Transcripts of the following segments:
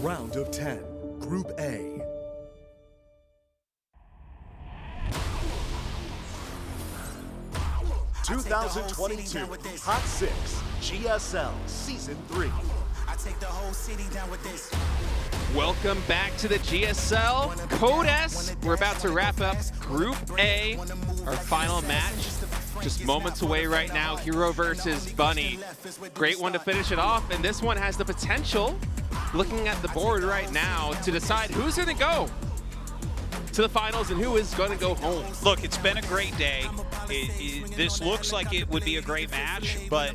Round of 10, Group A. (2022) Hot 6 GSL Season 3. I take the whole city down with this. Welcome back to the GSL Code S. We're about to wrap up Group A, our final match. Just moments away right now, herO versus Bunny. Great one to finish it off, and this one has the potential, looking at the board right now, to decide who's going to go to the finals and who is going to go home. Look, it's been a great day. This looks like it would be a great match, but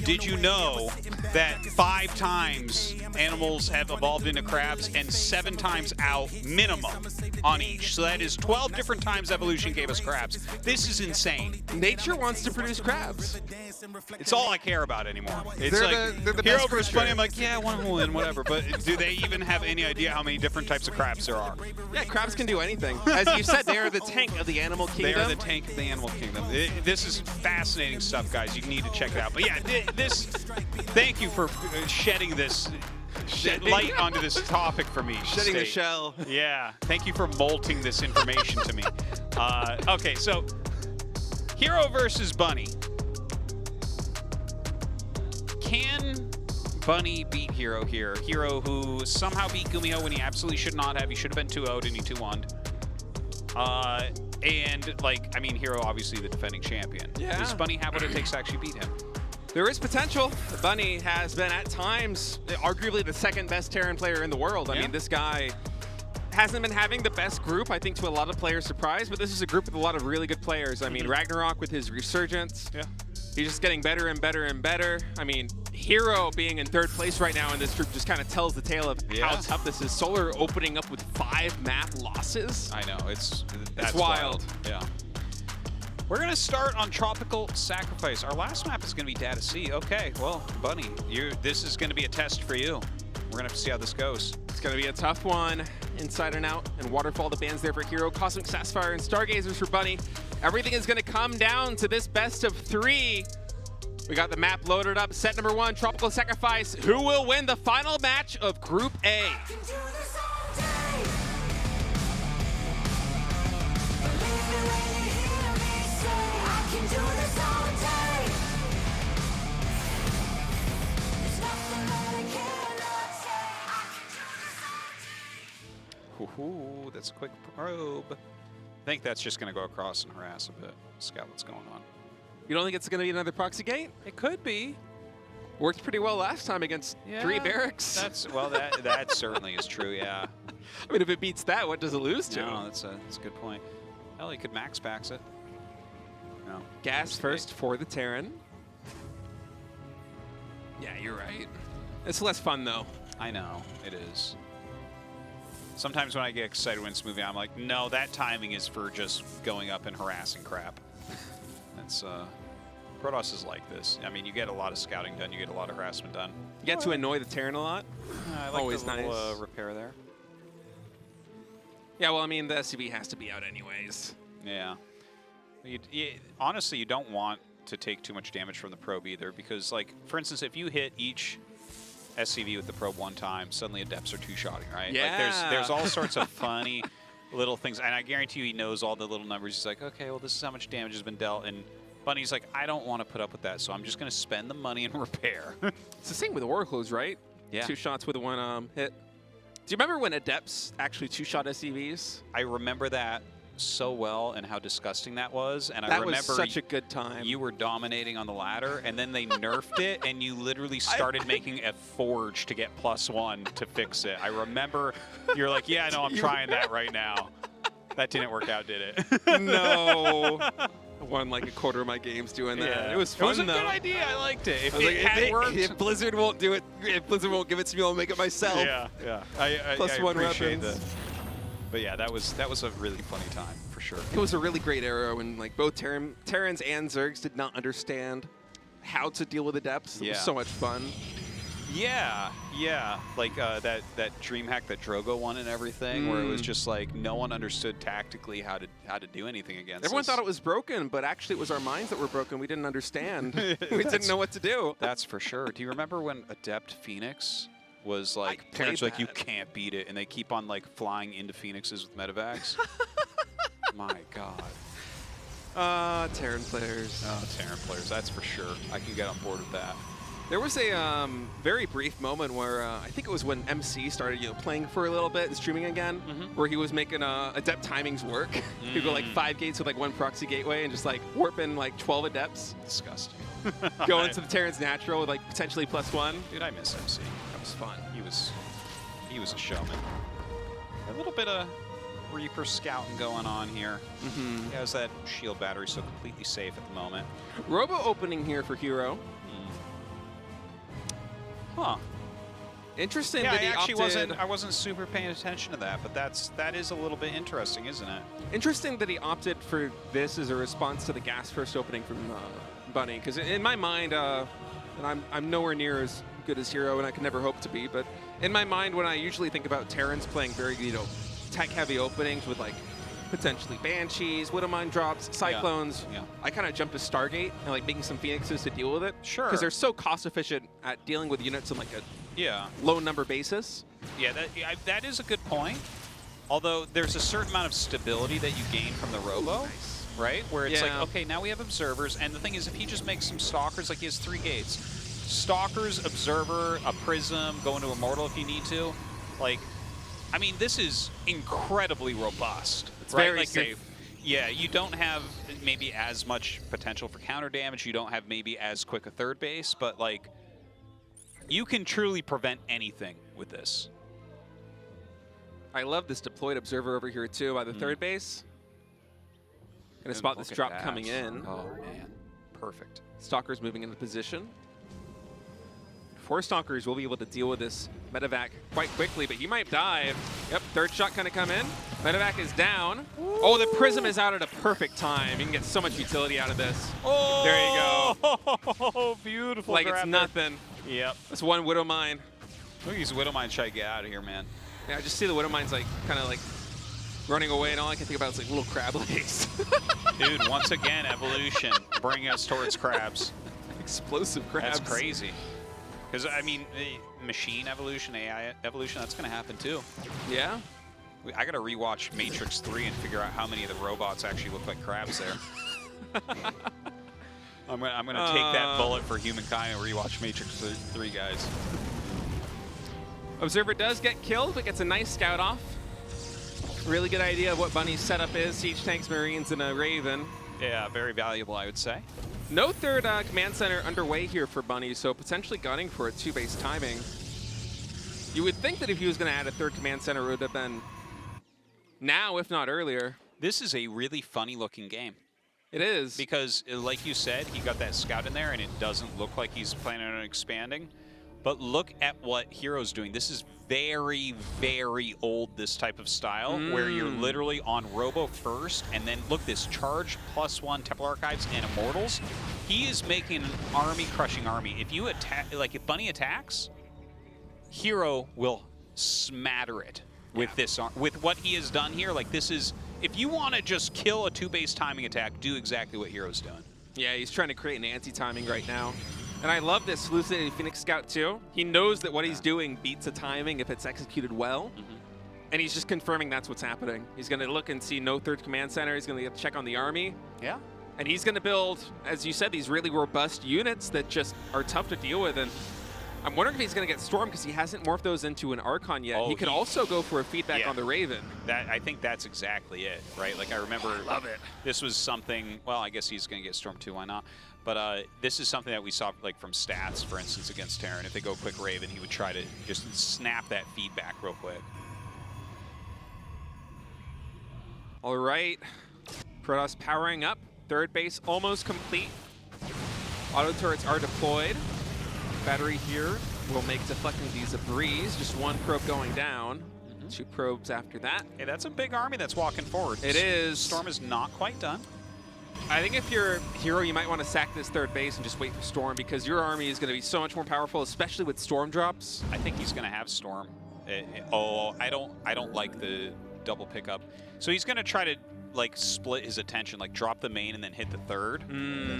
did you know that 5 times animals have evolved into crabs and 7 times out minimum on each? So that is 12 different times evolution gave us crabs. This is insane. Nature wants to produce crabs. It's all I care about anymore. It's they're the herO best versus creature. Bunny. I'm like, yeah, one will win, whatever. But do they even have any idea how many different types of crabs there are? Yeah, crabs can do anything. As you said, they are the tank of the animal kingdom. They are the tank of the animal kingdom. This is fascinating stuff, guys. You need to check it out. But yeah, thank you for shedding this light onto this topic for me. Shedding the shell. Yeah, thank you for molting this information to me. Okay, so herO versus Bunny. Can Bunny beat herO here? herO who somehow beat GuMiho when he absolutely should not have. He should have been 2-0'd and he 2-1'd. And, like, I mean, herO obviously the defending champion. Yeah. Does Bunny have what it takes to actually beat him? There is potential. Bunny has been, at times, arguably the second best Terran player in the world. I mean, this guy hasn't been having the best group, I think, to a lot of players' surprise, but this is a group with a lot of really good players. I mean, RagnaroK with his resurgence. Yeah. He's just getting better and better and better. I mean, herO being in 3rd place right now in this group just kind of tells the tale of how tough this is. Solar opening up with 5 map losses. I know, that's wild. Yeah. We're going to start on Tropical Sacrifice. Our last map is going to be Data C. Okay, well, Bunny, this is going to be a test for you. We're going to have to see how this goes. It's going to be a tough one. Inside and Out and Waterfall, the bans there for herO. Cosmic Sapphire and Stargazers for Bunny. Everything is going to come down to this best of 3. We got the map loaded up. Set number 1, Tropical Sacrifice. Who will win the final match of Group A? Ooh, that's a quick probe. I think that's just going to go across and harass a bit. Scout what's going on. You don't think it's going to be another proxy gate? It could be. Worked pretty well last time against 3 barracks. That certainly is true, yeah. I mean, if it beats that, what does it lose to? No, that's a good point. Hell, he could max backs it. No. Gas first for the Terran. Yeah, you're right. It's less fun, though. I know, it is. Sometimes when I get excited when it's moving, I'm like, no, that timing is for just going up and harassing crap. That's, Protoss is like this. I mean, you get a lot of scouting done, you get a lot of harassment done. You get to annoy the Terran a lot. I like Always the little, nice. repair there. Yeah, well, I mean, the SCV has to be out anyways. Yeah. Honestly, you don't want to take too much damage from the probe either, because, like, for instance, if you hit each SCV with the probe 1 time, suddenly adepts are 2-shotting, right? Yeah. Like there's all sorts of funny little things, and I guarantee you he knows all the little numbers. He's like, okay, well, this is how much damage has been dealt, and Bunny's like, I don't want to put up with that, so I'm just going to spend the money and repair. It's the same with Oracles, right? Yeah. 2 shots with 1 hit. Do you remember when adepts actually 2-shot SCVs? I remember that so well and how disgusting that was, and I That remember was such a good time. you were dominating on the ladder, and then they nerfed it, and you literally started making a forge to get +1 to fix it. I remember you're like, yeah, no, I'm trying that right now. That didn't work out, did it? No. I won like a quarter of my games doing that. Yeah. It was fun, It was a though. good idea. I liked it. If I was it had worked. if Blizzard won't do it, if Blizzard won't give it to me, I'll make it myself. Yeah, yeah. I +1 appreciate weapons. that. But yeah, that was a really funny time for sure. It was a really great era when like both Terrans and Zergs did not understand how to deal with adepts. It was so much fun. Yeah, yeah. Like that dream hack that Drogo won and everything, where it was just like no one understood tactically how to do anything against Everyone us. thought it was broken, but actually it was our minds that were broken. We didn't understand. We didn't know what to do. That's for sure. Do you remember when Adept Phoenix was like, I parents played like, you that. can't beat it, and they keep on like flying into Phoenixes with medevacs. My God. Terran players. Oh, Terran players, that's for sure. I can get on board with that. There was a very brief moment where I think it was when MC started playing for a little bit and streaming again, where he was making adept timings work. He'd go like 5 gates with like 1 proxy gateway and just like warping like 12 adepts. Disgusting. Go into the Terran's natural with like potentially +1. Dude, I miss MC. That was fun. He was a showman. A little bit of Reaper scouting going on here. He has that shield battery, so completely safe at the moment. Robo opening here for herO. Huh. Interesting Yeah, that he I wasn't super paying attention to that, but that is a little bit interesting, isn't it? Interesting that he opted for this as a response to the gas first opening from Bunny, because in my mind, and I'm nowhere near as good as herO, and I can never hope to be, but in my mind, when I usually think about Terrans playing very tech-heavy openings with like potentially Banshees, Widowmine drops, Cyclones, I kind of jump to Stargate and like making some Phoenixes to deal with it. Sure. Because they're so cost-efficient at dealing with units on like a low number basis. Yeah, that is a good point. Although there's a certain amount of stability that you gain from the Robo, right? Where it's like, okay, now we have Observers, and the thing is, if he just makes some Stalkers, like he has 3 gates, Stalkers, Observer, a Prism, go into Immortal if you need to, like, I mean, this is incredibly robust. It's right? very like safe. Yeah, you don't have maybe as much potential for counter damage. You don't have maybe as quick a third base, but like, you can truly prevent anything with this. I love this deployed Observer over here too by the third base. Gonna spot this drop coming in. Oh man, perfect. Stalker's moving into position. 4 Stalkers will be able to deal with this medevac quite quickly, but he might dive. Yep, third shot kind of come in. Medevac is down. Ooh. Oh, the Prism is out at a perfect time. You can get so much utility out of this. Oh, there you go. Oh, beautiful. Like it's nothing. Yep. That's 1 Widowmine. Look at these Widowmines try to get out of here, man. Yeah, I just see the Widowmines like kind of like running away, and all I can think about is like little crab legs. Dude, once again, evolution bringing us towards crabs. Explosive crabs. That's crazy. Because, I mean, machine evolution, AI evolution, that's going to happen too. Yeah. I got to rewatch Matrix 3 and figure out how many of the robots actually look like crabs there. I'm gonna take that bullet for humankind and rewatch Matrix 3, guys. Observer does get killed, but gets a nice scout off. Really good idea of what Bunny's setup is. Siege tanks, Marines, and a Raven. Yeah, very valuable, I would say. No third command center underway here for Bunny, so potentially gunning for a 2-base timing. You would think that if he was going to add a third command center, it would have been now, if not earlier. This is a really funny-looking game. It is. Because, like you said, he got that scout in there, and it doesn't look like he's planning on expanding. But look at what herO's doing. This is very, very old, this type of style, where you're literally on Robo first, and then look, this charge +1 Temple Archives and Immortals. He is making an army-crushing army. If you attack, like if Bunny attacks, herO will smatter it with this, with what he has done here. Like this is, if you want to just kill a 2-base timing attack, do exactly what herO's doing. Yeah, he's trying to create an anti-timing right now. And I love this hallucinated Phoenix Scout too. He knows that what he's doing beats a timing if it's executed well. And he's just confirming that's what's happening. He's going to look and see no third command center. He's going to check on the army. Yeah. And he's going to build, as you said, these really robust units that just are tough to deal with. And I'm wondering if he's going to get Storm because he hasn't morphed those into an Archon yet. Oh, he could also go for a feedback on the Raven. I think that's exactly it, right? Like I remember, I love it. This was something, well, I guess he's going to get Storm too, why not? But this is something that we saw like from stats, for instance, against Terran. If they go quick Raven, he would try to just snap that feedback real quick. All right, Protoss powering up. Third base almost complete. Auto turrets are deployed. Battery here will make deflecting these a breeze. Just 1 probe going down. 2 probes after that. Hey, that's a big army that's walking forward. It is. Storm is not quite done. I think if you're herO, you might want to sack this third base and just wait for Storm because your army is going to be so much more powerful, especially with Storm drops. I think he's going to have Storm. I don't like the double pickup. So he's going to try to like split his attention, like drop the main and then hit the third.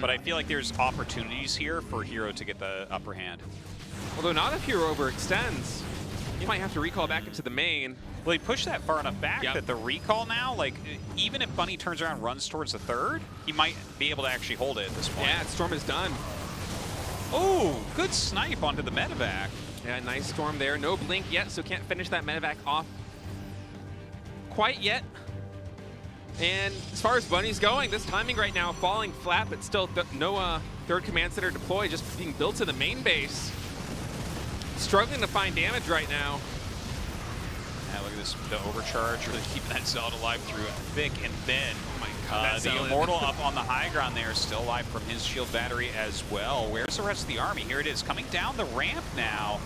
But I feel like there's opportunities here for herO to get the upper hand. Although not if herO overextends. He might have to recall back into the main. Well, he pushed that far enough back Yep. that the recall now, like, even if Bunny turns around and runs towards the third, he might be able to actually hold it at this point. Yeah, Storm is done. Oh, good snipe onto the medevac. Yeah, nice Storm there. No blink yet, so can't finish that medevac off quite yet. And as far as Bunny's going, this timing right now falling flat, but still no third command center deploy, just being built to the main base. Struggling to find damage right now. Yeah, look at this, the overcharge, really keeping that Zealot alive through thick and thin. Oh my God, the Immortal up on the high ground there, still alive from his shield battery as well. Where's the rest of the army? Here it is, coming down the ramp now.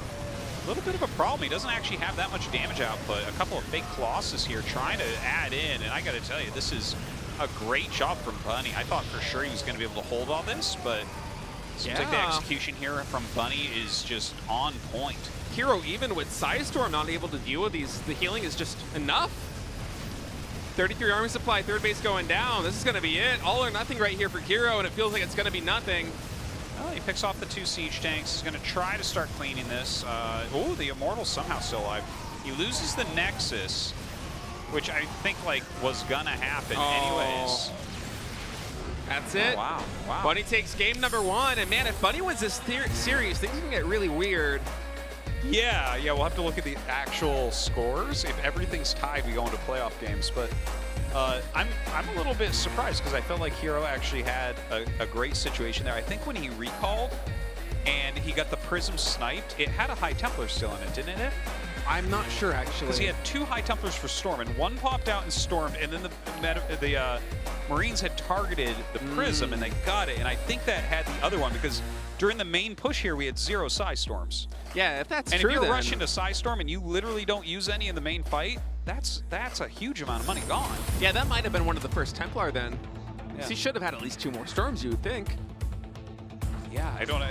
A little bit of a problem. He doesn't actually have that much damage output. A couple of fake Colossus here trying to add in, and I got to tell you, this is a great job from Bunny. I thought for sure he was going to be able to hold all this, but seems like the execution here from Bunny is just on point. herO, even with Psystorm not able to deal with these, the healing is just enough. 33 army supply, third base going down. This is going to be it. All or nothing right here for herO, and it feels like it's going to be nothing. Well, he picks off the 2 siege tanks. He's going to try to start cleaning this. Oh, the Immortal's somehow still alive. He loses the Nexus, which I think like was going to happen anyways. That's it. Oh, wow. Bunny takes game number 1, and man, if Bunny wins this series, things can get really weird. Yeah, we'll have to look at the actual scores. If everything's tied, we go into playoff games. But I'm a little bit surprised because I felt like herO actually had a great situation there. I think when he recalled and he got the Prism sniped, it had a High Templar still in it, didn't it? I'm not sure, actually. Because he had 2 High Templars for Storm, and one popped out and stormed, and then the Marines had targeted the Prism, and they got it. And I think that had the other one, because during the main push here, we had 0 Psy Storms. Yeah, if that's and true, if you're then rushing to Psy Storm and you literally don't use any in the main fight, that's a huge amount of money gone. Yeah, that might have been one of the first Templar then. Yeah. He should have had at least 2 more Storms, you would think. Yeah, I don't know.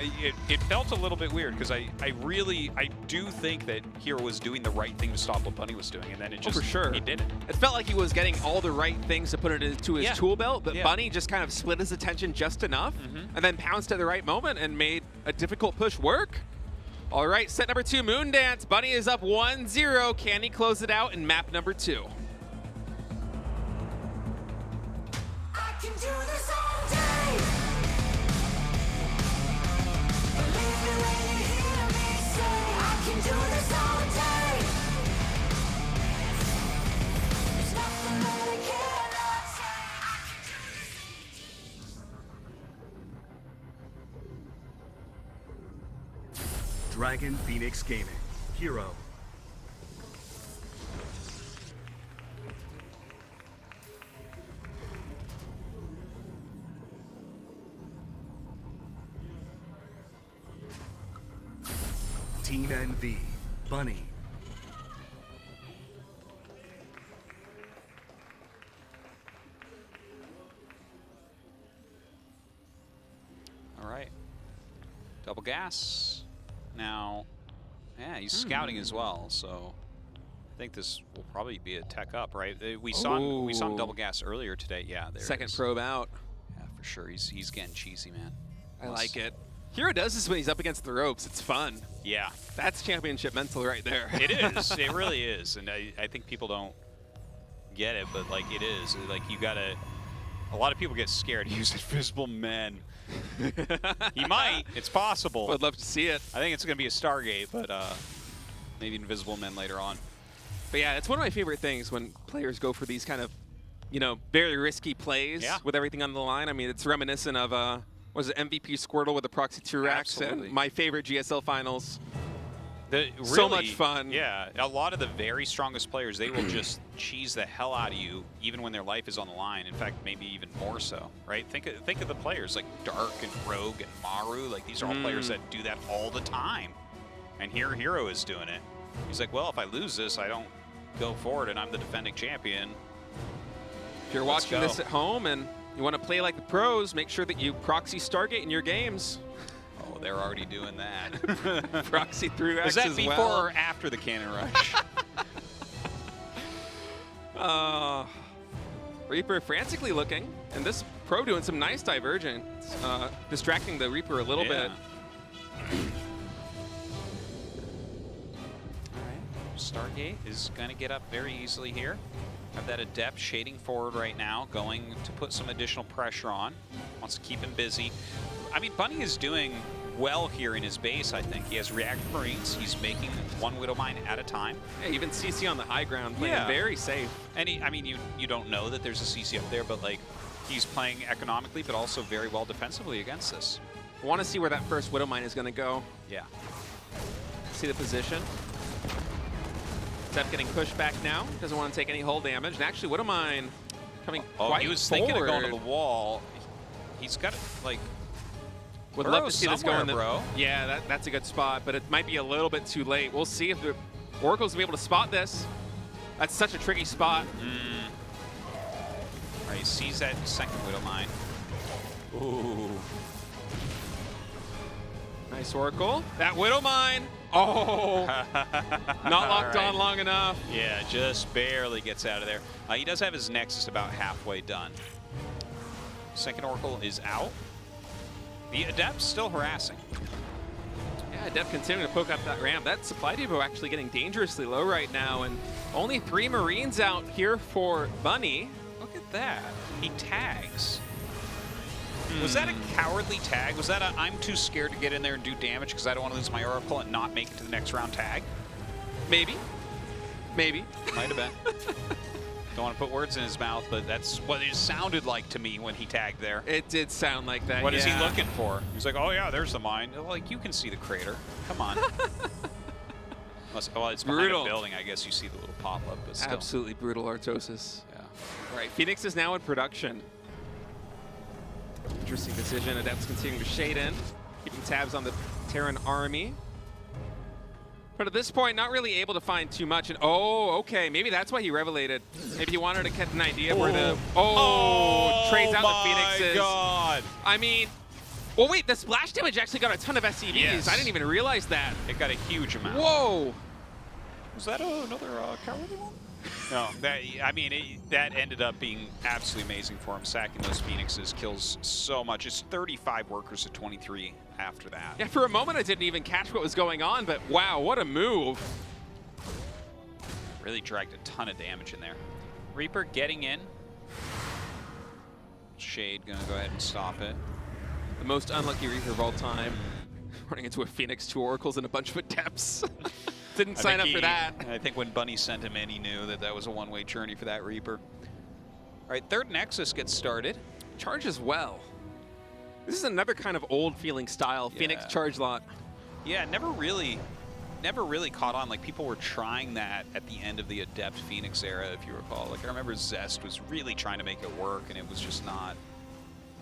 It felt a little bit weird because I do think that herO was doing the right thing to stop what Bunny was doing, and then it just for sure. he didn't. It felt like he was getting all the right things to put it into his tool belt, but Bunny just kind of split his attention just enough and then pounced at the right moment and made a difficult push work. All right, set number 2, Moondance. Bunny is up 1-0. Can he close it out in map number 2? I can do this all day. Believe me when you hear me say I can do this all day. There's nothing that I cannot say. I can do this. Dragon Phoenix Gaming, herO. Team NV, Bunny. All right. Double gas. Now, yeah, he's scouting as well, so I think this will probably be a tech up, right? We saw him double gas earlier today. Yeah, there Second it is. probe out. Yeah, for sure. He's getting cheesy, man. I like it. herO does this when he's up against the ropes. It's fun. Yeah. That's championship mental right there. It is. It really is. And I think people don't get it, but like it is. Like you gotta. A lot of people get scared to use Invisible Men. He might. It's possible. Would love to see it. I think it's gonna be a Stargate, but maybe Invisible Men later on. But yeah, it's one of my favorite things when players go for these kind of, very risky plays with everything on the line. I mean, it's reminiscent of was it MVP Squirtle with the Proxy 2 racks and my favorite GSL finals. So much fun. Yeah, a lot of the very strongest players, they will just cheese the hell out of you, even when their life is on the line. In fact, maybe even more so, right? Think of the players like Dark and Rogue and Maru. Like these are all players that do that all the time. And here herO is doing it. He's like, well, if I lose this, I don't go forward, and I'm the defending champion. If you're watching this at home and you want to play like the pros, make sure that you proxy Stargate in your games. Oh, they're already doing that. Proxy 3 racks Is that as before well. or after the Cannon Rush? Reaper frantically looking, and this pro doing some nice divergence, distracting the Reaper a little bit. Stargate is going to get up very easily here. Have that Adept shading forward right now, going to put some additional pressure on. Wants to keep him busy. I mean, Bunny is doing well here in his base, I think. He has Reactor Marines. He's making one Widow Mine at a time. Yeah, even CC on the high ground, playing very safe. And he, I mean, you don't know that there's a CC up there, but like he's playing economically, but also very well defensively against this. I want to see where that first Widow Mine is going to go. Yeah. See the position. Steph getting pushed back now. Doesn't want to take any hull damage. And actually, Widow Mine coming quite he was forward. thinking of going to the wall. He's got like. Would love to see this go in the. Bro. Yeah, that's a good spot, but it might be a little bit too late. We'll see if the Oracle's gonna be able to spot this. That's such a tricky spot. All right, he sees that second Widow Mine. Ooh. Nice Oracle. That Widow Mine. Oh, not locked on long enough. Yeah, just barely gets out of there. He does have his Nexus about halfway done. Second Oracle is out. The Adept's still harassing. Yeah, Adept continuing to poke up that ramp. That supply depot actually getting dangerously low right now, and only 3 Marines out here for Bunny. Look at that. He tags. Was that a cowardly tag? Was that a I'm too scared to get in there and do damage because I don't want to lose my Oracle and not make it to the next round tag? Maybe. Maybe. Might have been. Don't want to put words in his mouth, but that's what it sounded like to me when he tagged there. It did sound like that. What is he looking for? He's like, oh yeah, there's the mine. Like, you can see the crater. Come on. Well, it's behind Brutal. a building. I guess you see the little pop-up, but still. Absolutely brutal Artosis. Yeah. All right, Phoenix is now in production. Interesting decision. Adept's continuing to shade in, keeping tabs on the Terran army. But at this point, not really able to find too much. And oh, okay, maybe that's why he revelated. Maybe he wanted to get an idea of where the trades out the Phoenixes. Oh my God! I mean, well, wait, the splash damage actually got a ton of SCVs. Yes. I didn't even realize that. It got a huge amount. Whoa! Was that another cowardly one? No, that ended up being absolutely amazing for him. Sacking those Phoenixes kills so much. It's 35 workers to 23 after that. Yeah, for a moment I didn't even catch what was going on, but wow, what a move. Really dragged a ton of damage in there. Reaper getting in. Shade gonna go ahead and stop it. The most unlucky Reaper of all time. Running into a Phoenix, 2 Oracles, and a bunch of Adepts. Didn't sign up for that. I think when Bunny sent him in, he knew that that was a one-way journey for that Reaper. All right, third Nexus gets started. Charges well. This is another kind of old-feeling style, Yeah. Phoenix charge lot. Yeah, never really caught on. Like, people were trying that at the end of the Adept Phoenix era, if you recall. Like, I remember Zest was really trying to make it work, and it was just not.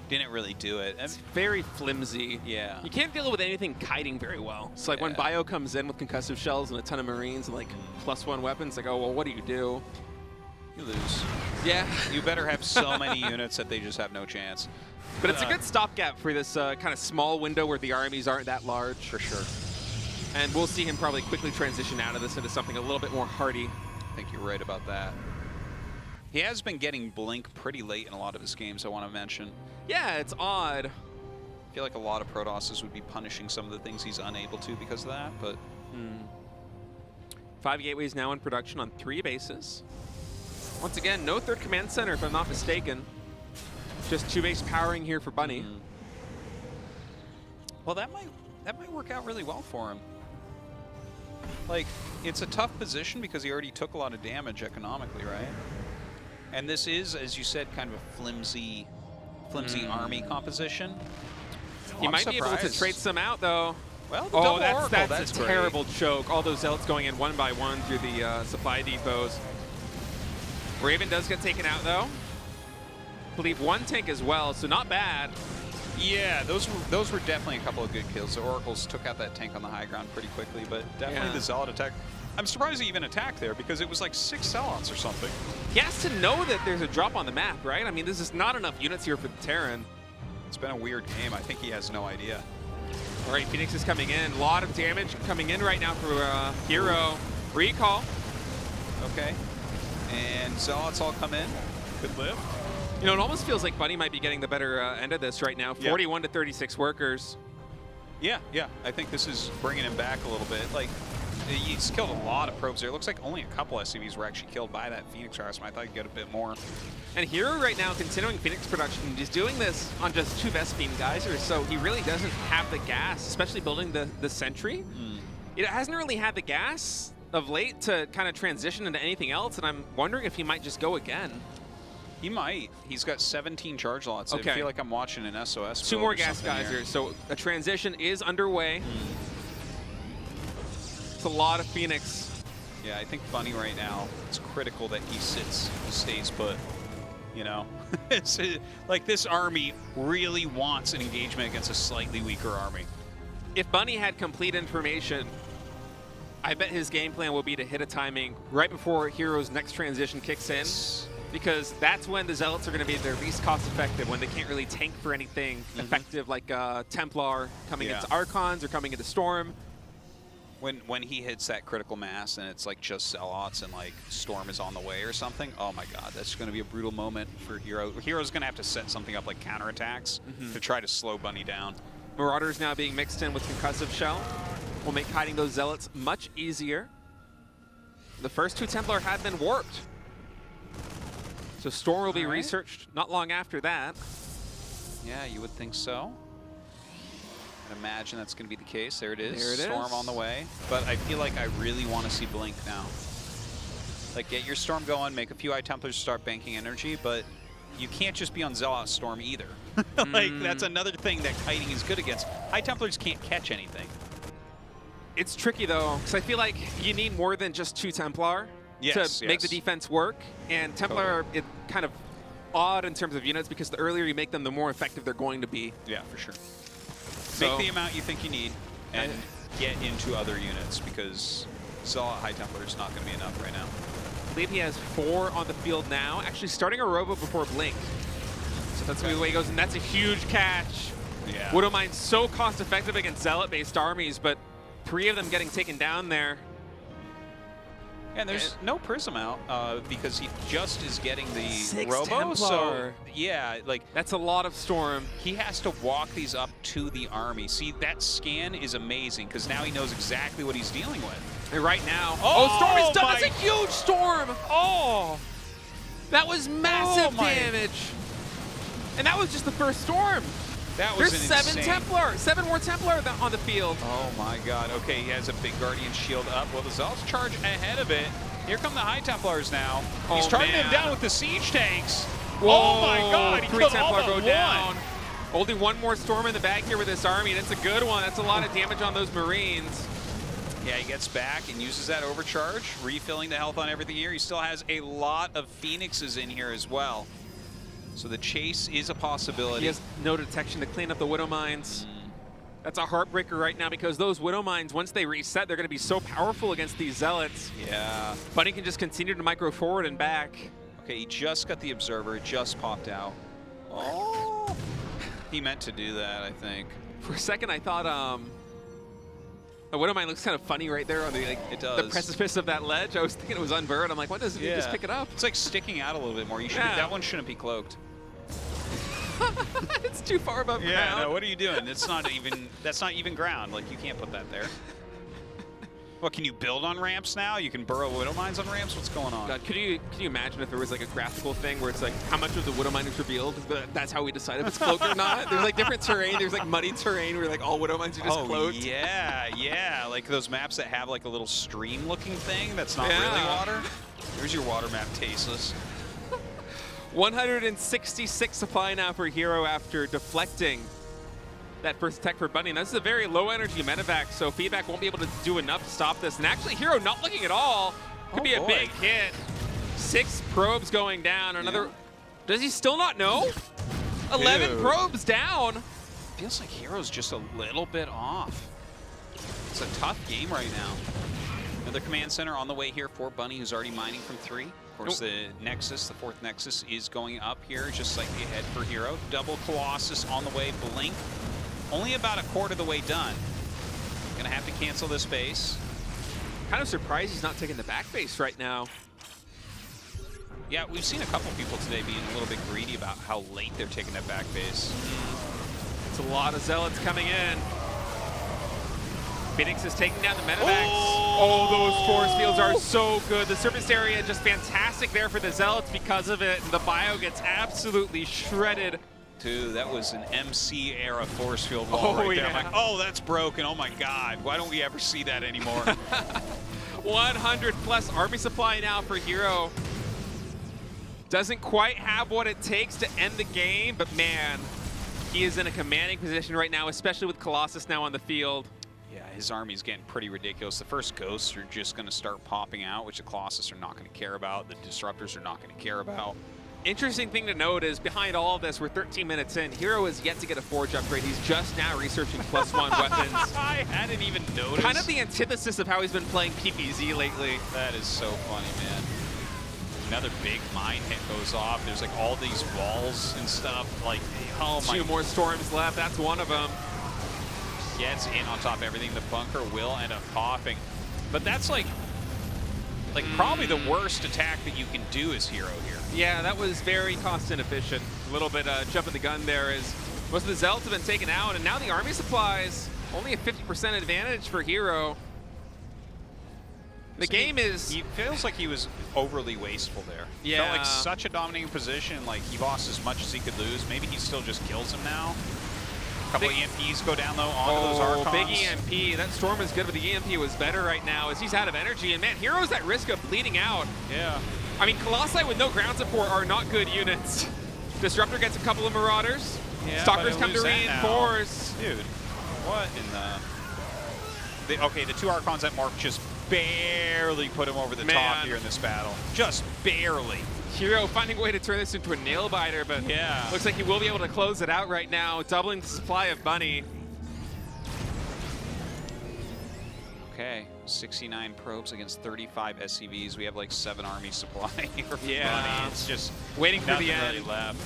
Didn't really do it. It's very flimsy. Yeah. You can't deal with anything kiting very well. So like when Bio comes in with concussive shells and a ton of Marines and like +1 weapons, like, oh, well, what do? You lose. Yeah. You better have so many units that they just have no chance. But it's a good stopgap for this kind of small window where the armies aren't that large. For sure. And we'll see him probably quickly transition out of this into something a little bit more hardy. I think you're right about that. He has been getting Blink pretty late in a lot of his games, I want to mention. Yeah, it's odd. I feel like a lot of Protosses would be punishing some of the things he's unable to because of that, but... 5 gateways now in production on 3 bases. Once again, no third command center, if I'm not mistaken. Just 2 base powering here for Bunny. Well, that might work out really well for him. Like, it's a tough position because he already took a lot of damage economically, right? And this is, as you said, kind of a flimsy army composition. He might be able to trade some out, though. Well, the double Oracle, that's a great. terrible choke. All those Zealots going in one by one through the supply depots. Raven does get taken out, though. I believe 1 tank as well, so not bad. Yeah, those were definitely a couple of good kills. The Oracles took out that tank on the high ground pretty quickly, but definitely the Zealot attack. I'm surprised he even attacked there because it was like 6 Zealots or something. He has to know that there's a drop on the map, right? I mean, this is not enough units here for the Terran. It's been a weird game. I think he has no idea. All right, Phoenix is coming in. A lot of damage coming in right now for herO. Recall. Okay. And Zealots all come in. Good lift. You know, it almost feels like Bunny might be getting the better end of this right now. 41 to 36 workers. Yeah. I think this is bringing him back a little bit. Like, He's killed a lot of probes there. It looks like only a couple SCVs were actually killed by that Phoenix harassment. I thought he'd get a bit more. And herO right now, continuing Phoenix production, he's doing this on just 2 Vespene geysers, so he really doesn't have the gas, especially building the Sentry. It hasn't really had the gas of late to kind of transition into anything else, and I'm wondering if he might just go again. He might. He's got 17 charge lots. Okay. I feel like I'm watching an SOS. 2 more gas geysers, so a transition is underway. It's a lot of Phoenix. Yeah, I think Bunny right now, it's critical that he stays put. You know, it's like this army really wants an engagement against a slightly weaker army. If Bunny had complete information, I bet his game plan will be to hit a timing right before herO's next transition kicks in, because that's when the Zealots are going to be their least cost effective, when they can't really tank for anything effective like Templar coming into Archons or coming into Storm. When he hits that critical mass and it's like just Zealots and like Storm is on the way or something, oh my god, that's going to be a brutal moment for herO. herO's going to have to set something up like counterattacks to try to slow Bunny down. Marauders now being mixed in with Concussive Shell will make hiding those Zealots much easier. The first 2 Templar had been warped, so Storm will be researched not long after that. Yeah, you would think so. I'd imagine that's going to be the case. There it is. There it Storm is. on the way. But I feel like I really want to see Blink now. Like, get your Storm going, make a few High Templars start banking energy, but you can't just be on Zealot Storm either. Like, that's another thing that kiting is good against. High Templars can't catch anything. It's tricky though, because I feel like you need more than just 2 Templar to make the defense work. And Templar are kind of odd in terms of units, because the earlier you make them, the more effective they're going to be. Yeah, for sure. So, make the amount you think you need and get into other units, because Zealot High Templar is not going to be enough right now. I believe he has 4 on the field now, actually starting a Robo before Blink. So that's the way he goes, and that's a huge catch. Yeah. Widowmine's so cost effective against Zealot-based armies, but 3 of them getting taken down there. And there's no Prism out because he just is getting the 6 Robo. Templar. So yeah, like That's a lot of Storm. he has to walk these up to the army. See, that scan is amazing because now he knows exactly what he's dealing with. And right now, Oh, Storm is done. my- That's a huge Storm. Oh, that was massive my- damage. And that was just the first Storm. That was There's an 7 insane. Templar, 7 more Templar on the field. Oh my god. Okay, he has a big Guardian shield up. Well, the Zealots charge ahead of it. Here come the High Templars now. He's Oh, targeting man. him down with the siege tanks. Whoa, Oh my god, he 3 killed Templar all go but down. one. Only 1 more Storm in the bag here with this army, and it's a good one. That's a lot of damage on those Marines. Yeah, he gets back and uses that overcharge, refilling the health on everything here. He still has a lot of Phoenixes in here as well. So the chase is a possibility. He has no detection to clean up the Widow Mines. That's a heartbreaker right now, because those Widow Mines, once they reset, they're going to be so powerful against these Zealots. Yeah. Bunny can just continue to micro forward and back. Okay, he just got the Observer. It just popped out. Oh. He meant to do that, I think. For a second, I thought a Widow Mine looks kind of funny right there on the It the does. precipice of that ledge. I was thinking it was unburrowed. I'm like, why doesn't he just pick it up? It's like sticking out a little bit more. You should. Yeah. That one shouldn't be cloaked. It's too far above ground. No, what are you doing? It's not even. That's not even ground. Like, you can't put that there. What, can you build on ramps now? You can burrow Widow Mines on ramps? What's going on? God, could you imagine if there was like a graphical thing where it's like how much of the Widow Mine is revealed? That's how we decide if it's cloaked or not. There's like different terrain. There's like muddy terrain where like all Widow Mines are just cloaked. yeah. Like those maps that have like a little stream-looking thing that's not Yeah. really water. There's your water map, tasteless. 166 supply now for herO after deflecting that first tech for Bunny. And this is a very low energy medevac, so Feedback won't be able to do enough to stop this. And actually, herO not looking at all. Could be a boy. big hit. 6 probes going down. Another. Does he still not know? 11 Dude. probes down. Feels like herO's just a little bit off. It's a tough game right now. Another command center on the way here for Bunny, who's already mining from 3. Of course, the Nexus, the 4th Nexus, is going up here, just slightly ahead for herO. Double Colossus on the way, Blink. Only about a quarter of the way done. Gonna have to cancel this base. Kind of surprised he's not taking the back base right now. Yeah, we've seen a couple people today being a little bit greedy about how late they're taking that back base. It's a lot of Zealots coming in. Phoenix is taking down the Medivacs. Oh, those force fields are so good. The surface area just fantastic there for the Zealots because of it. And the bio gets absolutely shredded. Dude, that was an MC era force field wall right there. I'm like, oh, that's broken. Oh my God. Why don't we ever see that anymore? 100 plus army supply now for herO. Doesn't quite have what it takes to end the game, but man, he is in a commanding position right now, especially with Colossus now on the field. Yeah, his army's getting pretty ridiculous. The first ghosts are just going to start popping out, which the Colossus are not going to care about. The disruptors are not going to care about. Interesting thing to note is behind all of this, we're 13 minutes in. herO is yet to get a Forge upgrade. He's just now researching +1 weapons. I hadn't even noticed. Kind of the antithesis of how he's been playing PPZ lately. That is so funny, man. Another big mine hit goes off. There's like all these walls and stuff. Like, oh my. 2 more storms left. That's one of them. Gets in on top of everything. The bunker will end up popping. But that's like probably the worst attack that you can do as herO here. Yeah, that was very cost inefficient. A little bit jumping the gun there as most of the Zealots have been taken out, and now the army supplies only a 50% advantage for herO. The game is... He feels like he was overly wasteful there. Yeah. Felt like such a dominating position, like he lost as much as he could lose. Maybe he still just kills him now. A couple EMPs go down though onto those Archons. Big EMP. That storm is good, but the EMP was better right now as he's out of energy. And man, herO's at risk of bleeding out. Yeah. I mean, Colossi with no ground support are not good units. Disruptor gets a couple of Marauders. Yeah, Stalkers come to reinforce. Dude, what in the... Okay, the 2 Archons at Mark just barely put him over the top here in this battle. Just barely. herO finding a way to turn this into a nail biter, but yeah, looks like he will be able to close it out right now, doubling the supply of Bunny. Okay, 69 probes against 35 SCVs. We have like 7 army supply here for Bunny. It's just waiting for the end. Really left.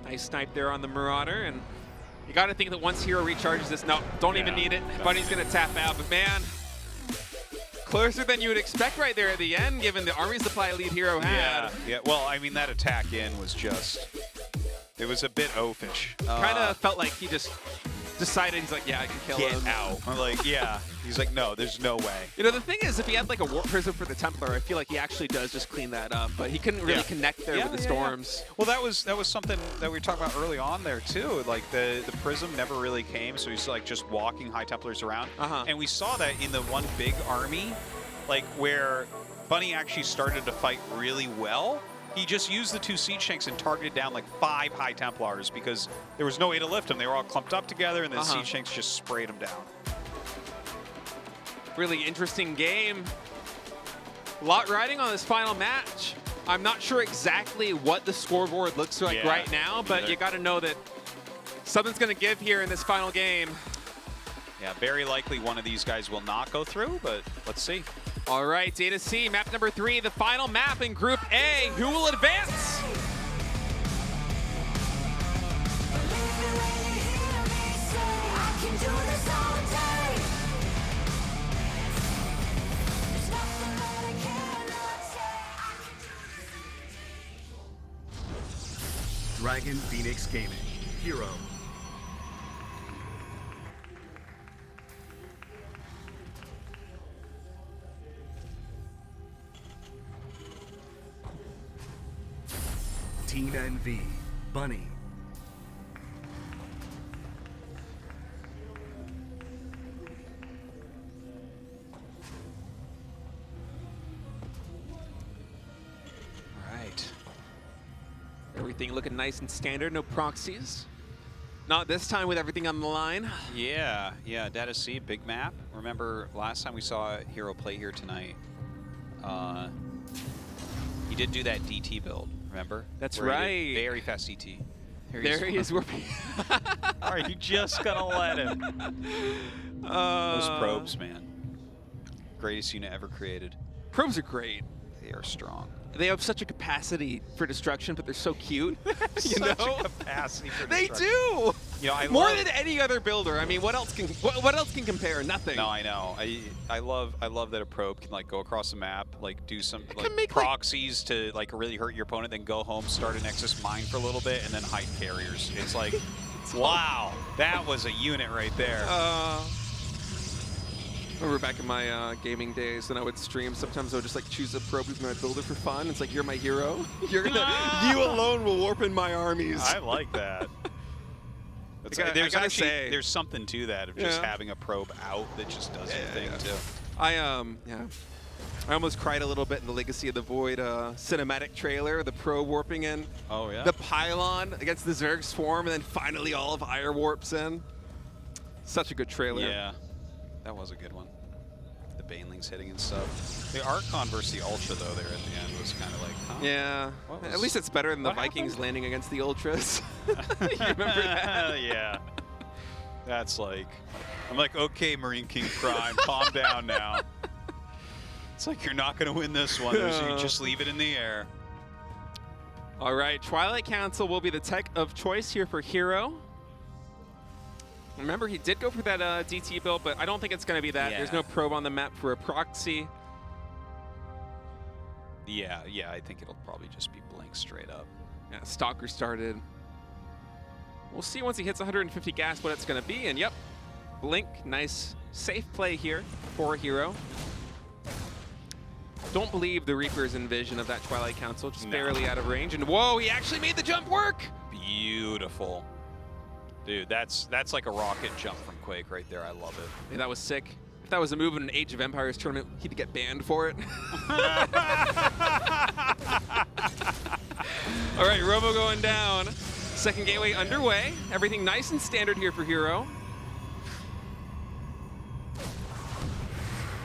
Nice snipe there on the Marauder, and you got to think that once herO recharges this, no, don't even need it. Bunny's going to tap out, but man, closer than you would expect right there at the end, given the army supply lead herO had. Yeah, well, I mean, that attack in was just, it was a bit oafish. Kind of felt like he just decided, he's like, yeah, I can kill him. Get out. I'm like, yeah. He's like, no, there's no way. You know, the thing is, if he had like a Warp Prism for the Templar, I feel like he actually does just clean that up, but he couldn't really connect there with the storms. Well, that was something that we were talking about early on there too. Like the Prism never really came, so he's like just walking High Templars around. And we saw that in the one big army, like where Bunny actually started to fight really well. He just used the 2 siege tanks and targeted down like 5 High Templars because there was no way to lift them. They were all clumped up together, and the siege tanks just sprayed them down. Really interesting game. A lot riding on this final match. I'm not sure exactly what the scoreboard looks like right now, but you got to know that something's going to give here in this final game. Yeah, very likely one of these guys will not go through, but let's see. All right, Data C, map number 3, the final map in Group A. Who will advance? Dragon Phoenix Gaming, herO. Team NV, Bunny. Right. Everything looking nice and standard, no proxies. Not this time with everything on the line. Yeah, Data C, big map. Remember last time we saw herO play here tonight, he did do that DT build, remember? That's where right. He did very fast DT. There he is. Are you just gonna let him? Those probes, man. Greatest unit ever created. Probes are great. They are strong. They have such a capacity for destruction, but they're so cute. Such a capacity for they destruction. do. You know, more than any other builder. I mean, what else can compare? Nothing. No, I know. I love that a probe can like go across the map, like do some like make, proxies to like really hurt your opponent, then go home, start a Nexus mine for a little bit, and then hide carriers. It's like Wow, that was a unit right there. Remember back in my gaming days when I would stream, sometimes I would just like choose a probe and I'd build it for fun. It's like, you're my hero. You alone will warp in my armies. I like that. There's something to that of just having a probe out that just does your thing too. I almost cried a little bit in the Legacy of the Void cinematic trailer, the probe warping in. Oh yeah. The pylon against the Zerg swarm, and then finally all of Ire warps in. Such a good trailer. Yeah, that was a good one. The Banelings hitting and stuff. The Archon versus the Ultra though there at the end was kind of like, huh? Yeah. At least it's better than the Vikings landing against the Ultras. You remember that? Yeah. That's like, I'm like, okay, Marine King Prime, calm down now. It's like, you're not going to win this one. You just leave it in the air. All right, Twilight Council will be the tech of choice here for herO. Remember, he did go for that DT build, but I don't think it's going to be that. Yeah. There's no probe on the map for a proxy. Yeah, I think it'll probably just be Blink straight up. Yeah, Stalker started. We'll see once he hits 150 gas what it's going to be, and yep, Blink, nice safe play here for herO. Don't believe the Reaper's envision of that Twilight Council, just barely out of range. And whoa, he actually made the jump work! Beautiful. Dude, that's like a rocket jump from Quake right there. I love it. Yeah, that was sick. If that was a move in an Age of Empires tournament, he'd get banned for it. All right, Robo going down. Second gateway underway. Everything nice and standard here for herO.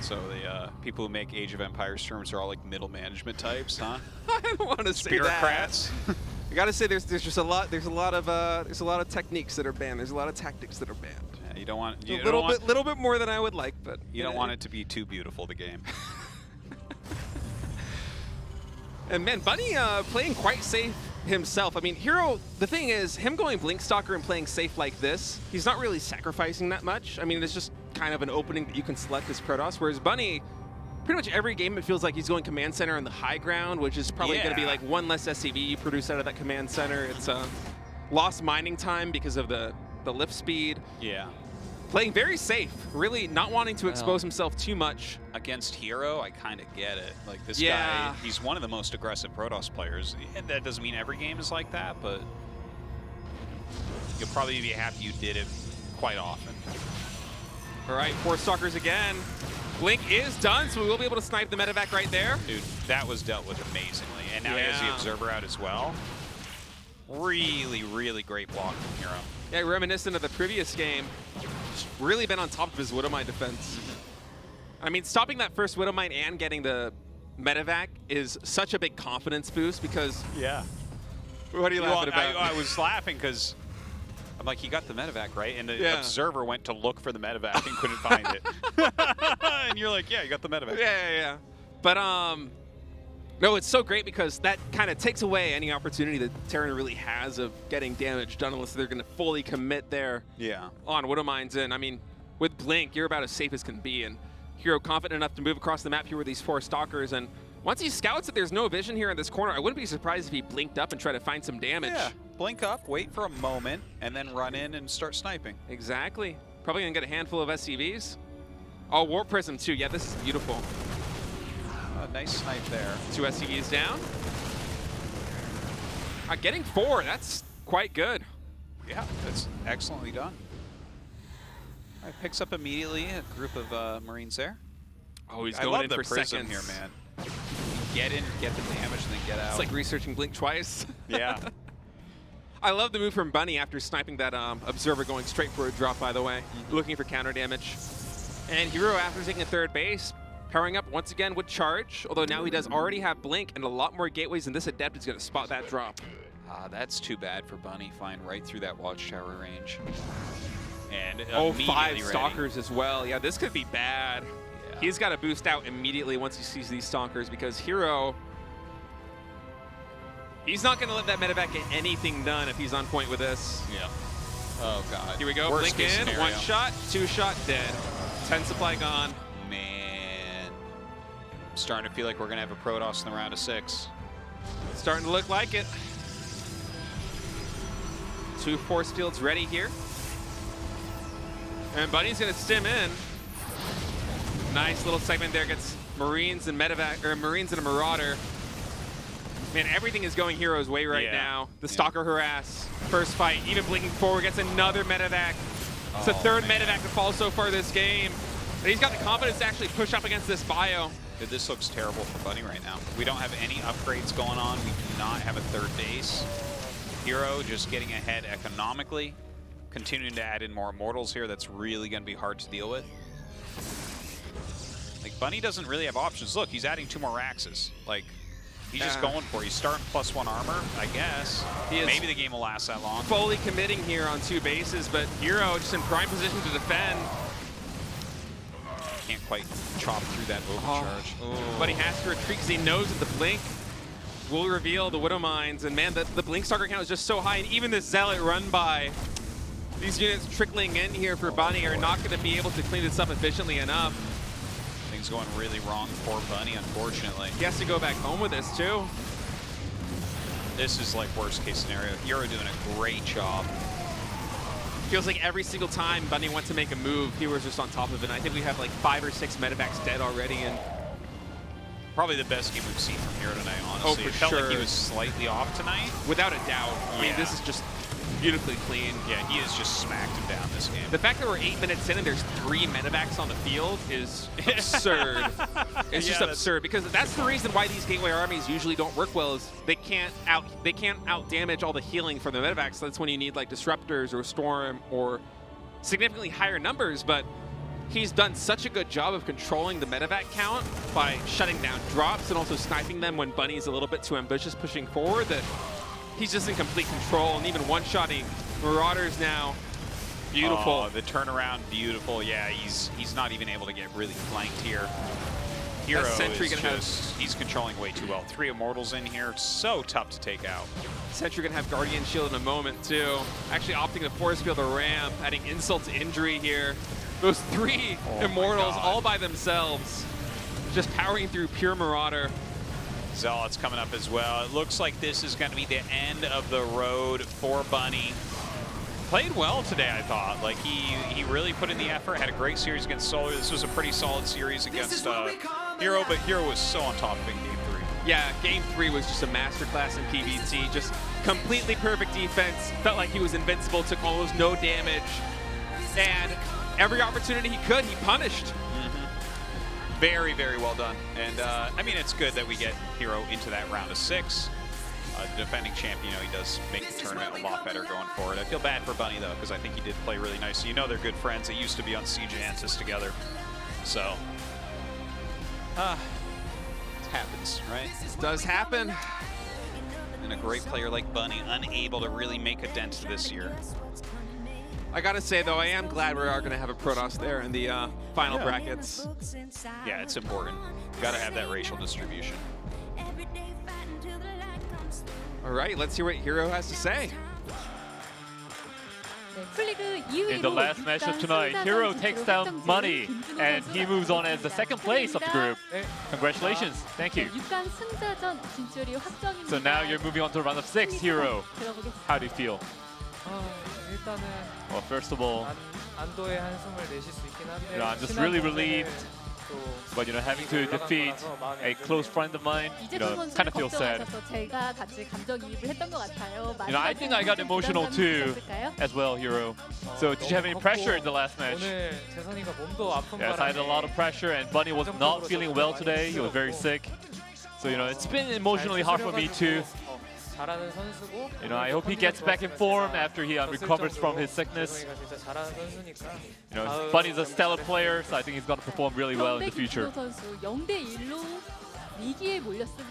So the people who make Age of Empires tournaments are all like middle management types, huh? I don't want to say that. Bureaucrats. I gotta say, there's just a lot. There's a lot of techniques that are banned. There's a lot of tactics that are banned. Yeah, you don't want A little bit more than I would like, but you don't want it to be too beautiful. The game. And man, Bunny playing quite safe himself. I mean, herO, the thing is, him going Blink Stalker and playing safe like this, he's not really sacrificing that much. I mean, it's just kind of an opening that you can select as Protoss, whereas Bunny, pretty much every game it feels like he's going Command Center on the high ground, which is probably going to be like one less SCV you produce out of that Command Center. It's lost mining time because of the lift speed. Yeah. Playing very safe, really not wanting to expose himself too much. Against herO, I kind of get it. Like this Yeah. guy, he's one of the most aggressive Protoss players. And that doesn't mean every game is like that, but you'll probably be happy you did it quite often. All right, 4 Stalkers again. Blink is done, so we will be able to snipe the medevac right there. Dude, that was dealt with amazingly. And now he has the Observer out as well. Really, really great block from herO. Yeah, reminiscent of the previous game. Just really been on top of his Widowmine defense. I mean, stopping that first Widowmine and getting the medevac is such a big confidence boost because... Yeah. What are you laughing about? I was laughing because I'm like, he got the medevac, right? And the Observer went to look for the medevac and couldn't find it. And you're like, yeah, you got the medevac. Yeah. But, no, it's so great because that kind of takes away any opportunity that Terran really has of getting damage done unless they're going to fully commit there on Widowmines. And I mean, with Blink, you're about as safe as can be. And herO confident enough to move across the map here with these 4 Stalkers. And once he scouts that there's no vision here in this corner, I wouldn't be surprised if he blinked up and tried to find some damage. Yeah, blink up, wait for a moment, and then run in and start sniping. Exactly. Probably going to get a handful of SCVs. Oh, Warp Prism too. Yeah, this is beautiful. Nice snipe there. 2 SCVs down. Getting 4, that's quite good. Yeah, that's excellently done. All right, picks up immediately a group of Marines there. Oh, he's I going love in the for prism seconds. here, man. Get in, get the damage, and then get out. It's like researching Blink twice. Yeah. I love the move from Bunny after sniping that Observer going straight for a drop, by the way, looking for counter damage. And herO, after taking a 3rd base, powering up once again with Charge, although now he does already have Blink and a lot more gateways, and this Adept is going to spot that drop. That's too bad for Bunny, flying right through that Watchtower range. And 5 Stalkers as well. Yeah, this could be bad. Yeah. He's got to boost out immediately once he sees these Stalkers because herO, he's not going to let that medevac get anything done if he's on point with this. Yeah. Oh, God. Here we go. Worst Blink in. scenario. 1 shot, 2 shot, dead. 10 supply gone. Man. I'm starting to feel like we're going to have a Protoss in the round of 6. Starting to look like it. 2 force fields ready here. And Bunny's gonna stim in. Nice little segment there, gets Marines and Medevac, or Marines and a Marauder. Man, everything is going herO's way right now. The Stalker harass, first fight, even blinking forward, gets another Medevac. It's the 3rd Medevac to fall so far this game. And he's got the confidence to actually push up against this bio. Dude, this looks terrible for Bunny right now. We don't have any upgrades going on. We do not have a 3rd base. herO just getting ahead economically. Continuing to add in more Immortals here. That's really going to be hard to deal with. Like, Bunny doesn't really have options. Look, he's adding 2 more Raxes. Like, he's just going for it. He's starting +1 armor, I guess. Maybe the game will last that long. Fully committing here on 2 bases, but herO just in prime position to defend. Can't quite chop through that overcharge. But he has to retreat because he knows that the blink will reveal the Widow Mines. And man, the blink stalker count is just so high. And even the Zealot run by, these units trickling in here for Bunny are not going to be able to clean this up efficiently enough. Things going really wrong for Bunny, unfortunately. He has to go back home with this too. This is like worst case scenario. herO doing a great job. Feels like every single time Bunny went to make a move, he was just on top of it. And I think we have like 5 or 6 medevacs dead already. And probably the best game we've seen from herO tonight, honestly. Oh, for it felt sure. like he was slightly off tonight. Without a doubt. I mean, this is just beautifully clean. Yeah, he has just smacked him down this game. The fact that we're 8 minutes in and there's 3 medevacs on the field is absurd. It's just absurd, because that's the reason why these gateway armies usually don't work well, is they can't out damage all the healing from the medevacs. So that's when you need like disruptors or storm or significantly higher numbers. But he's done such a good job of controlling the medevac count by shutting down drops and also sniping them when Bunny's a little bit too ambitious pushing forward, that he's just in complete control, and even one-shotting Marauders now. Beautiful. Oh, the turnaround, beautiful. Yeah, he's not even able to get really flanked here. herO Sentry is gonna just, he's controlling way too well. 3 Immortals in here, so tough to take out. Sentry gonna have Guardian Shield in a moment too. Actually opting to force field a ramp, adding insult to injury here. Those 3 Immortals all by themselves, just powering through pure Marauder. Zealot's coming up as well. It looks like this is going to be the end of the road for Bunny. Played well today, I thought. Like, he really put in the effort, had a great series against Solar. This was a pretty solid series against herO, but herO was so on top of it in Game 3. Yeah, Game 3 was just a masterclass in PvT. Just completely perfect defense. Felt like he was invincible, took almost no damage. And every opportunity he could, he punished. Very, very well done. And, I mean, it's good that we get herO into that round of 6. The defending champion, you know, he does make the tournament a lot better going forward. I feel bad for Bunny, though, because I think he did play really nice. You know they're good friends. They used to be on Siege Antis together. So, it happens, right? It does happen. And a great player like Bunny, unable to really make a dent this year. I gotta say, though, I am glad we are gonna have a Protoss there in the final brackets. Yeah, it's important. Gotta have that racial distribution. All right, let's hear what herO has to say. In the last matchup tonight, herO takes down Bunny, and he moves on as the 2nd place of the group. Congratulations. Thank you. So now you're moving on to round of 6, herO. How do you feel? 일단은 Well, first of all, 안도의 한숨을 내쉴 수 있긴 한데 I'm just really relieved. But having to defeat a close friend of mine, kind of feels sad. I think I got emotional too, as well, herO. So did you have any pressure in the last match? 오늘 재선이가 몸도 아픈 Yes, I had a lot of pressure, and Bunny was not feeling well today. He was very sick. So it's been emotionally hard for me too. 잘하는 선수고 I hope he gets back in form after he recovers from his sickness. 진짜 잘하는 선수니까 Bunny's a stellar player, so I think he's going to perform really well in the future.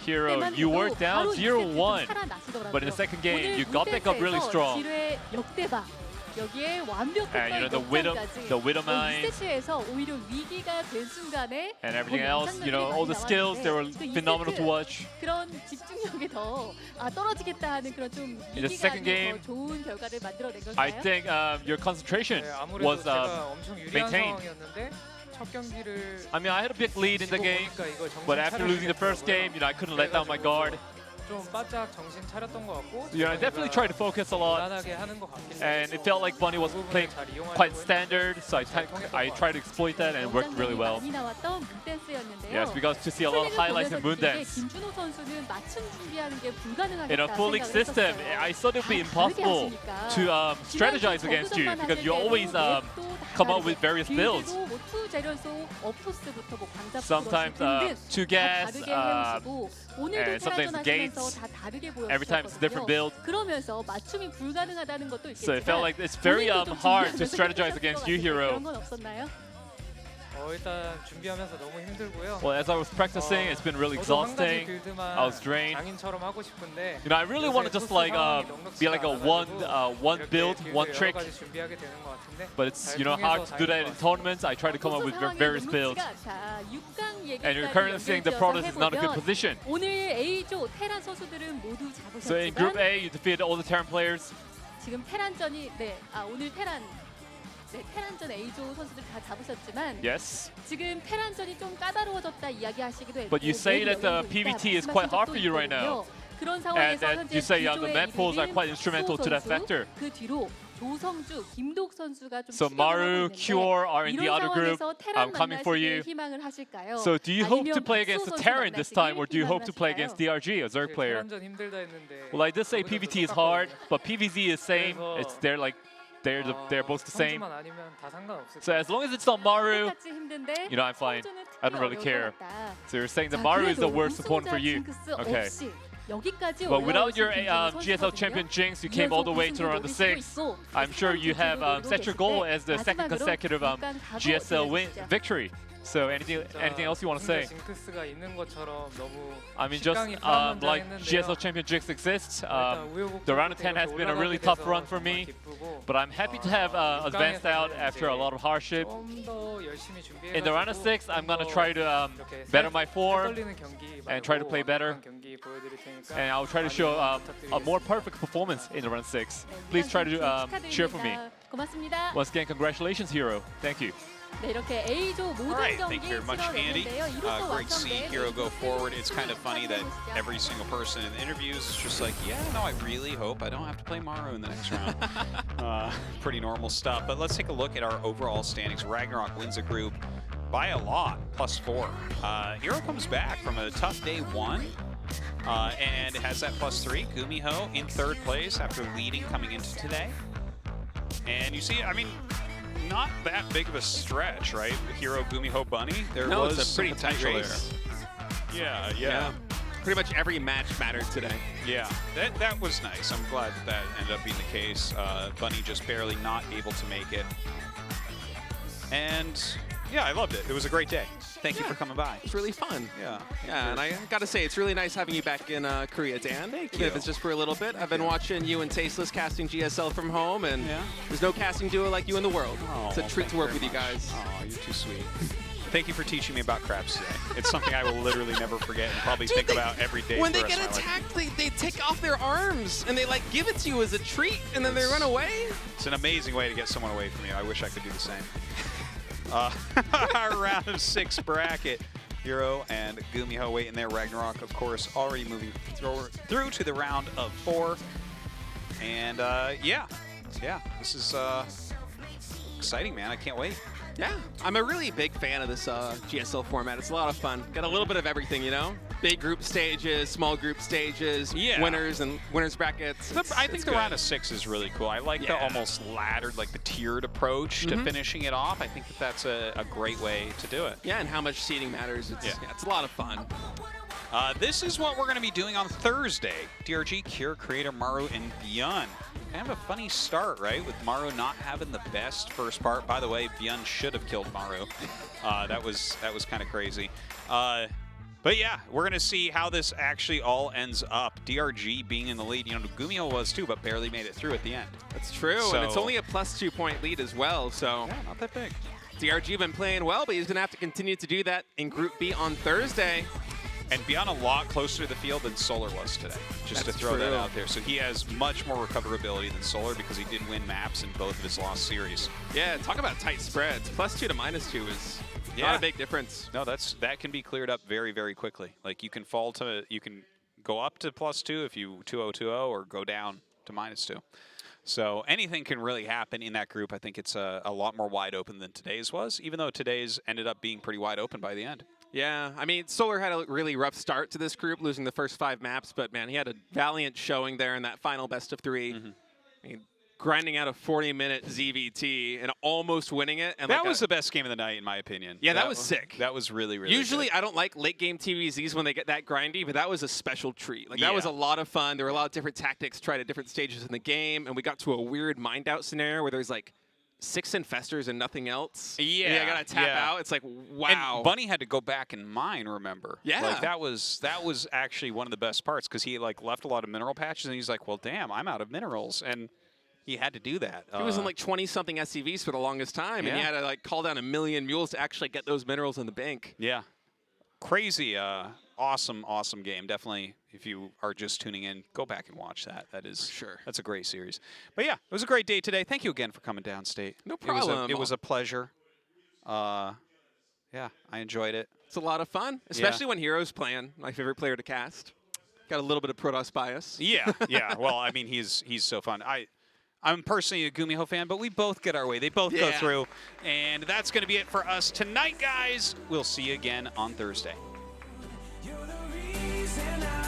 herO, you were down 0-1, but in the second game, you got back up really strong. And the Widow Mines and everything else, all the skills, they were phenomenal to watch. In the second game, I think your concentration was maintained. I mean, I had a big lead in the game, but after losing the first game, I couldn't let down my guard. 좀 바짝 정신 차렸던 것 같고. Yeah, I definitely tried to focus a lot, 무난하게 하는 것 같긴 and it felt like Bunny was playing quite standard, so I tried to exploit that and it worked really well. 많이 나왔던 문댄스였는데요. Yes, we got to see a lot of highlights in Moondance. 김준호 선수는 맞춤 준비하는 게 불가능하겠다 In a full league system, I thought it would be impossible to strategize against you because you always come up with various builds. Sometimes two gas, and sometimes gates. Every time it's a different build. 그러면서 맞춤이 불가능하다는 것도 있겠지만 So it felt like it's very hard to strategize against you, herO. 그런 건 없었나요? 일단 준비하면서 너무 힘들고요. Well, as I was practicing, it's been really exhausting. I was drained. 장인처럼 하고 싶은데. You know, I really want to just like be like a one build, one trick. 준비하게 되는 것 같은데. But it's hard to do that in tournaments. I try to come up with various builds. And you're currently seeing the product is not a good position. 오늘 A조 테란 선수들은 모두 So in Group 잡으셨지만 A, you defeated all the Terran players. 지금 테란전이 오늘 테란전 A조 선수들 다 잡으셨지만 Yes. 지금 테란전이 좀 까다로워졌다 이야기하시기도 했고 But you say that the PVT is quite hard for you right now. 그런 And 상황에서 that 현재 you say the B조의 map pools are quite 이름인 instrumental to that 수호 factor. 선수, 그 뒤로 조성주, 김독 선수가 좀 So Maru, Cure are in the other group. I'm coming for you. 희망을 하실까요? So do you hope to 아니면 play against the 박수호 Terran 선수 this time, or do you 희망을 hope to play 하실까요? against DRG, a Zerg player? 테란전 힘들다 했는데. Well, I did say PVT is hard, but PVZ is same. It's they're both the same. 선수만 아니면 다 상관없을 So as long as it's not Maru, 똑같이 힘든데 I'm fine. 성주는 I don't really 특히 care. 어려웠다. So you're saying that 자, Maru is the 그래도 worst opponent for you. 우승자 Okay. 없이 여기까지 But without your 올라오신 GSL 김준호 champion 선수거든요. Jinx, you came all the way to round 6. I'm sure you have set your goal as the second consecutive GSL victory. So anything else you want to say? 징크스가 있는 것처럼 너무 I mean, just like GSL champion Jinx exists, the round of 10 has been a really tough run for me. But I'm happy to have advanced out after a lot of hardship. In the round of 6, I'm gonna try to better my form and try to play better. And I'll try to show a more perfect performance in the round 6. Please try to cheer for me. 고맙습니다. Once again, congratulations, herO. Thank you. 네, 이렇게 A조 모든 Alright, 경기 thank you very much, Andy. 치러냈는데요. 이로써 Great to see 완성된 herO go forward. It's kind of funny that every single person in the interviews is just like, yeah, no, I really hope I don't have to play Maru in the next round. Pretty normal stuff. But let's take a look at our overall standings. RagnaroK wins a group by a lot, +4. herO comes back from a tough day 1. And has that +3. GuMiho in 3rd place after leading coming into today. And you see, I mean, not that big of a stretch, right? herO, GuMiho, Bunny. There was it's a pretty tight potential race. there. Yeah. Pretty much every match mattered today. Yeah, that was nice. I'm glad that ended up being the case. Bunny just barely not able to make it. And yeah, I loved it. It was a great day. Thank you for coming by. It's really fun. Yeah. Yeah, and I gotta say, it's really nice having you back in Korea, Dan. Thank Even you. if it's just for a little bit. I've been watching you and Tasteless casting GSL from home, and there's no casting duo like you in the world. It's a treat to work with you guys. Oh, you're too sweet. Thank you for teaching me about craps today. It's something I will literally never forget and probably think about every day. When for they the rest get of my life. attacked, they take off their arms and they like give it to you as a treat, and then they run away. It's an amazing way to get someone away from you. I wish I could do the same. Our round of 6 bracket. herO and GuMiho waiting there. RagnaroK, of course, already moving through to the round of 4. And yeah, this is exciting, man. I can't wait. Yeah, I'm a really big fan of this GSL format. It's a lot of fun. Got a little bit of everything, you know? Big group stages, small group stages, winners and winners brackets. I think the round of 6 is really cool. I like the almost laddered, like the tiered approach to finishing it off. I think that's a great way to do it. Yeah, and how much seeding matters. It's a lot of fun. This is what we're going to be doing on Thursday. DRG, Cure, Creator, Maru, and Byun. Kind of a funny start, right? With Maru not having the best first part. By the way, Byun should have killed Maru. That was kind of crazy. But yeah, we're going to see how this actually all ends up. DRG being in the lead. You know, GuMiho was too, but barely made it through at the end. That's true, and it's only a +2 point lead as well, so... Yeah, not that big. DRG been playing well, but he's going to have to continue to do that in Group B on Thursday. And Byun a lot closer to the field than Solar was today, just to throw that out there. So he has much more recoverability than Solar because he did win maps in both of his lost series. Yeah, talk about tight spreads. +2 to -2 is not a big difference. No, that can be cleared up very, very quickly. Like you can go up to +2 if you 2-0, or go down to -2. So anything can really happen in that group. I think it's a lot more wide open than today's was, even though today's ended up being pretty wide open by the end. Yeah, I mean, Solar had a really rough start to this group, losing the first 5 maps, but man, he had a valiant showing there in that final best of 3. I mean, grinding out a 40-minute ZVT and almost winning it. And that was the best game of the night, in my opinion. Yeah, that was sick. That was really, really Usually, good. I don't like late-game TVZs when they get that grindy, but that was a special treat. Like, that was a lot of fun. There were a lot of different tactics tried at different stages in the game, and we got to a weird mind-out scenario where there's, like, 6 infestors and nothing else. Yeah, I gotta tap out. It's like, wow. And Bunny had to go back and mine, remember? Yeah. Like, that was actually one of the best parts, because he, like, left a lot of mineral patches, and he's like, well, damn, I'm out of minerals. And he had to do that. He was in like 20-something SCVs for the longest time, and he had to like call down 1 million mules to actually get those minerals in the bank. Yeah. Crazy, awesome, awesome game. Definitely, if you are just tuning in, go back and watch that. That is sure. That's a great series. But yeah, it was a great day today. Thank you again for coming down, State. No problem. It was a pleasure. Yeah, I enjoyed it. It's a lot of fun, especially when herO's playing. My favorite player to cast. Got a little bit of Protoss bias. Yeah, yeah. Well, I mean, he's so fun. I'm personally a GuMiho fan, but we both get our way. They both go through. And that's going to be it for us tonight, guys. We'll see you again on Thursday. You're the reason I